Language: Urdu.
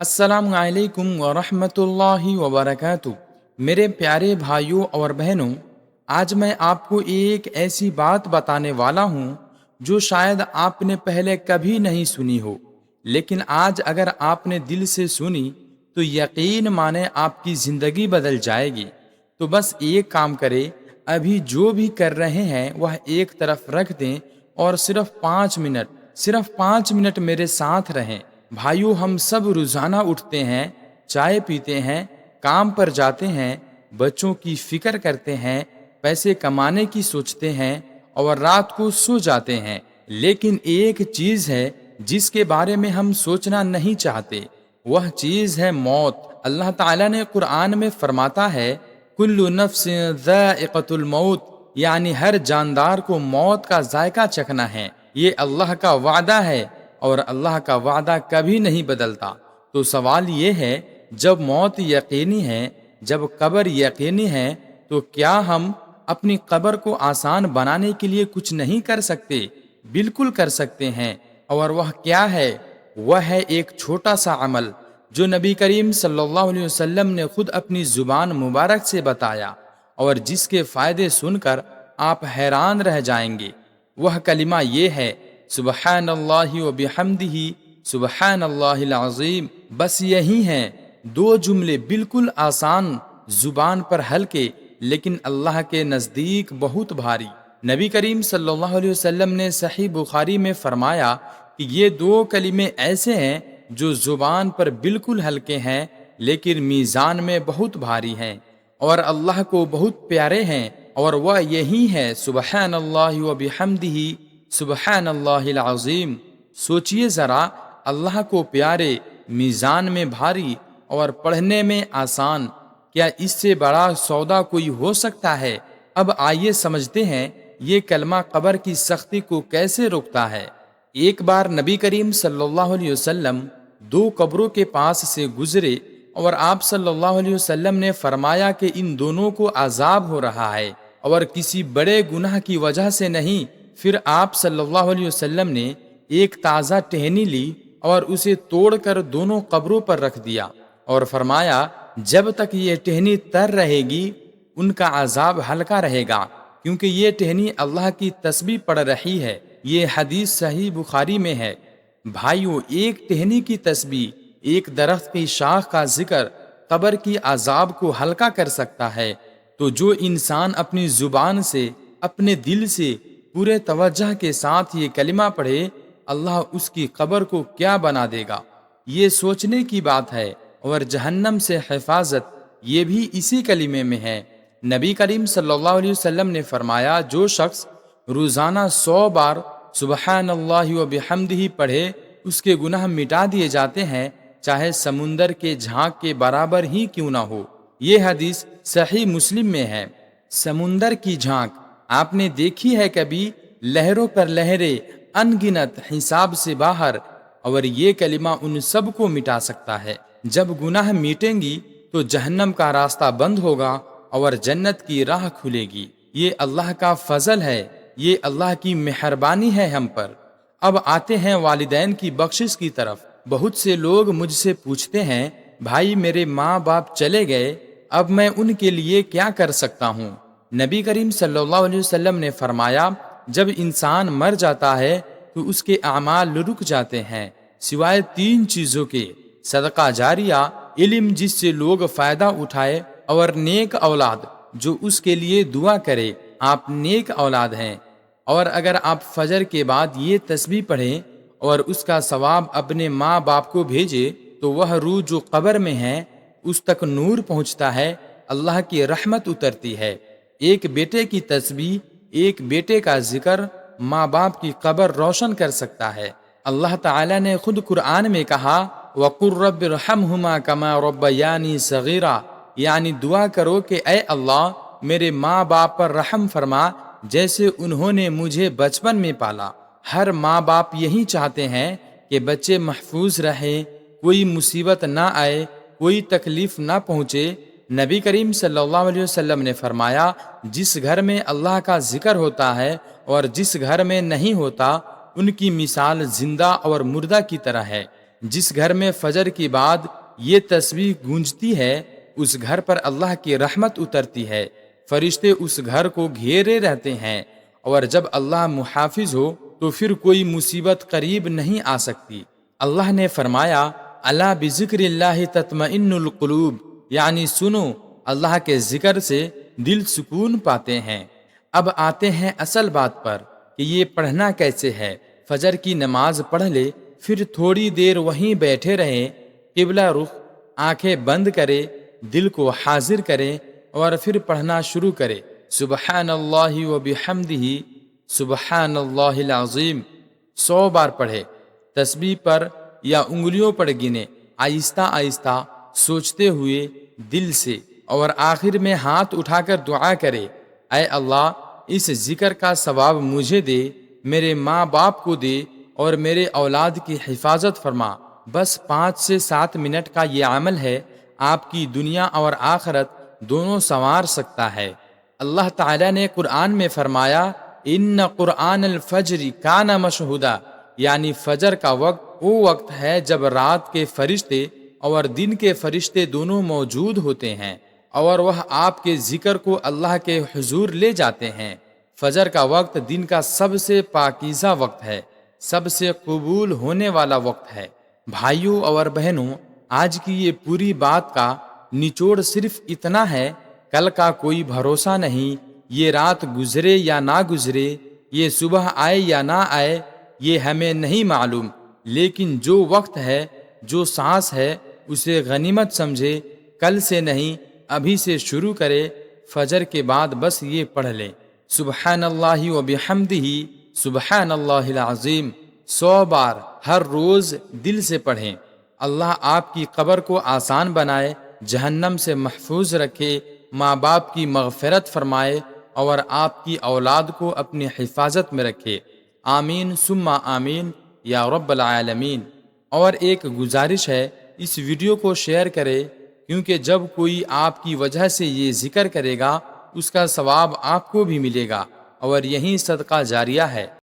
السلام علیکم ورحمۃ اللہ وبرکاتہ۔ میرے پیارے بھائیوں اور بہنوں، آج میں آپ کو ایک ایسی بات بتانے والا ہوں جو شاید آپ نے پہلے کبھی نہیں سنی ہو، لیکن آج اگر آپ نے دل سے سنی تو یقین مانے آپ کی زندگی بدل جائے گی۔ تو بس ایک کام کرے، ابھی جو بھی کر رہے ہیں وہ ایک طرف رکھ دیں اور صرف 5 منٹ میرے ساتھ رہیں۔ بھائیو، ہم سب روزانہ اٹھتے ہیں، چائے پیتے ہیں، کام پر جاتے ہیں، بچوں کی فکر کرتے ہیں، پیسے کمانے کی سوچتے ہیں اور رات کو سو جاتے ہیں، لیکن ایک چیز ہے جس کے بارے میں ہم سوچنا نہیں چاہتے، وہ چیز ہے موت۔ اللہ تعالیٰ نے قرآن میں فرماتا ہے، کل نفس ذائقۃ الموت، یعنی ہر جاندار کو موت کا ذائقہ چکھنا ہے۔ یہ اللہ کا وعدہ ہے اور اللہ کا وعدہ کبھی نہیں بدلتا۔ تو سوال یہ ہے، جب موت یقینی ہے، جب قبر یقینی ہے، تو کیا ہم اپنی قبر کو آسان بنانے کے لیے کچھ نہیں کر سکتے؟ بالکل کر سکتے ہیں، اور وہ کیا ہے؟ وہ ہے ایک چھوٹا سا عمل جو نبی کریم صلی اللہ علیہ وسلم نے خود اپنی زبان مبارک سے بتایا، اور جس کے فائدے سن کر آپ حیران رہ جائیں گے۔ وہ کلمہ یہ ہے، سبحان اللہ و بحمدہ سبحان اللہ العظیم۔ بس یہی ہیں دو جملے، بالکل آسان، زبان پر ہلکے، لیکن اللہ کے نزدیک بہت بھاری۔ نبی کریم صلی اللہ علیہ وسلم نے صحیح بخاری میں فرمایا کہ یہ دو کلمے ایسے ہیں جو زبان پر بالکل ہلکے ہیں لیکن میزان میں بہت بھاری ہیں اور اللہ کو بہت پیارے ہیں، اور وہ یہی ہے، سبحان اللہ و بحمدہ سبحان اللہ العظیم۔ سوچئے ذرا، اللہ کو پیارے، میزان میں بھاری اور پڑھنے میں آسان، کیا اس سے بڑا سودا کوئی ہو سکتا ہے؟ اب آئیے سمجھتے ہیں یہ کلمہ قبر کی سختی کو کیسے روکتا ہے۔ ایک بار نبی کریم صلی اللہ علیہ وسلم دو قبروں کے پاس سے گزرے اور آپ صلی اللہ علیہ وسلم نے فرمایا کہ ان دونوں کو عذاب ہو رہا ہے، اور کسی بڑے گناہ کی وجہ سے نہیں۔ پھر آپ صلی اللہ علیہ وسلم نے ایک تازہ ٹہنی لی اور اسے توڑ کر دونوں قبروں پر رکھ دیا، اور فرمایا جب تک یہ ٹہنی تر رہے گی ان کا عذاب ہلکا رہے گا، کیونکہ یہ ٹہنی اللہ کی تسبیح پڑھ رہی ہے۔ یہ حدیث صحیح بخاری میں ہے۔ بھائیو، ایک ٹہنی کی تسبیح، ایک درخت کی شاخ کا ذکر قبر کی عذاب کو ہلکا کر سکتا ہے، تو جو انسان اپنی زبان سے، اپنے دل سے، پورے توجہ کے ساتھ یہ کلمہ پڑھے، اللہ اس کی قبر کو کیا بنا دے گا، یہ سوچنے کی بات ہے۔ اور جہنم سے حفاظت یہ بھی اسی کلمے میں ہے۔ نبی کریم صلی اللہ علیہ وسلم نے فرمایا، جو شخص روزانہ 100 بار سبحان اللہ و بحمدہ پڑھے، اس کے گناہ مٹا دیے جاتے ہیں، چاہے سمندر کے جھانک کے برابر ہی کیوں نہ ہو۔ یہ حدیث صحیح مسلم میں ہے۔ سمندر کی جھانک آپ نے دیکھی ہے کبھی؟ لہروں پر لہریں، ان گنت، حساب سے باہر، اور یہ کلمہ ان سب کو مٹا سکتا ہے۔ جب گناہ میٹیں گی تو جہنم کا راستہ بند ہوگا اور جنت کی راہ کھلے گی۔ یہ اللہ کا فضل ہے، یہ اللہ کی مہربانی ہے ہم پر۔ اب آتے ہیں والدین کی بخشش کی طرف۔ بہت سے لوگ مجھ سے پوچھتے ہیں، بھائی میرے ماں باپ چلے گئے، اب میں ان کے لیے کیا کر سکتا ہوں؟ نبی کریم صلی اللہ علیہ وسلم نے فرمایا، جب انسان مر جاتا ہے تو اس کے اعمال رک جاتے ہیں، سوائے 3 چیزوں کے: صدقہ جاریہ، علم جس سے لوگ فائدہ اٹھائے، اور نیک اولاد جو اس کے لیے دعا کرے۔ آپ نیک اولاد ہیں، اور اگر آپ فجر کے بعد یہ تسبیح پڑھیں اور اس کا ثواب اپنے ماں باپ کو بھیجے، تو وہ روح جو قبر میں ہے اس تک نور پہنچتا ہے، اللہ کی رحمت اترتی ہے۔ ایک بیٹے کی تسبیح، ایک بیٹے کا ذکر ماں باپ کی قبر روشن کر سکتا ہے۔ اللہ تعالی نے خود قرآن میں کہا، وَقُلْ رَبِّ ارْحَمْهُمَا كَمَا رَبَّيَانِي صَغِيرًا، یعنی دعا کرو کہ اے اللہ میرے ماں باپ پر رحم فرما جیسے انہوں نے مجھے بچپن میں پالا۔ ہر ماں باپ یہی چاہتے ہیں کہ بچے محفوظ رہیں، کوئی مصیبت نہ آئے، کوئی تکلیف نہ پہنچے۔ نبی کریم صلی اللہ علیہ وسلم نے فرمایا، جس گھر میں اللہ کا ذکر ہوتا ہے اور جس گھر میں نہیں ہوتا، ان کی مثال زندہ اور مردہ کی طرح ہے۔ جس گھر میں فجر کے بعد یہ تسبیح گونجتی ہے اس گھر پر اللہ کی رحمت اترتی ہے، فرشتے اس گھر کو گھیرے رہتے ہیں، اور جب اللہ محافظ ہو تو پھر کوئی مصیبت قریب نہیں آ سکتی۔ اللہ نے فرمایا الا بذکر اللہ تطمئن القلوب، یعنی سنو اللہ کے ذکر سے دل سکون پاتے ہیں۔ اب آتے ہیں اصل بات پر کہ یہ پڑھنا کیسے ہے۔ فجر کی نماز پڑھ لے، پھر تھوڑی دیر وہیں بیٹھے رہیں، قبلہ رخ، آنکھیں بند کرے، دل کو حاضر کریں اور پھر پڑھنا شروع کرے۔ سبحان اللہ و بحمدہ، سبحان اللہ العظیم 100 بار پڑھے۔ تسبیح پر یا انگلیوں پر گنے، آہستہ آہستہ سوچتے ہوئے دل سے، اور آخر میں ہاتھ اٹھا کر دعا کرے، اے اللہ اس ذکر کا ثواب مجھے دے، میرے ماں باپ کو دے اور میرے اولاد کی حفاظت فرما۔ بس 5 سے 7 منٹ کا یہ عمل ہے، آپ کی دنیا اور آخرت دونوں سنوار سکتا ہے۔ اللہ تعالیٰ نے قرآن میں فرمایا ان قرآن الفجر کان مشہودا، یعنی فجر کا وقت وہ وقت ہے جب رات کے فرشتے اور دن کے فرشتے دونوں موجود ہوتے ہیں، اور وہ آپ کے ذکر کو اللہ کے حضور لے جاتے ہیں۔ فجر کا وقت دن کا سب سے پاکیزہ وقت ہے، سب سے قبول ہونے والا وقت ہے۔ بھائیوں اور بہنوں، آج کی یہ پوری بات کا نچوڑ صرف اتنا ہے، کل کا کوئی بھروسہ نہیں، یہ رات گزرے یا نہ گزرے، یہ صبح آئے یا نہ آئے، یہ ہمیں نہیں معلوم، لیکن جو وقت ہے، جو سانس ہے، اسے غنیمت سمجھے، کل سے نہیں ابھی سے شروع کرے۔ فجر کے بعد بس یہ پڑھ لیں، سبحان اللہ و بحمدہ، سبحان اللہ العظیم 100 بار ہر روز دل سے پڑھیں۔ اللہ آپ کی قبر کو آسان بنائے، جہنم سے محفوظ رکھے، ماں باپ کی مغفرت فرمائے اور آپ کی اولاد کو اپنی حفاظت میں رکھے۔ آمین ثم آمین یا رب العالمین۔ اور ایک گزارش ہے، اس ویڈیو کو شیئر کرے، کیونکہ جب کوئی آپ کی وجہ سے یہ ذکر کرے گا اس کا ثواب آپ کو بھی ملے گا، اور یہی صدقہ جاریہ ہے۔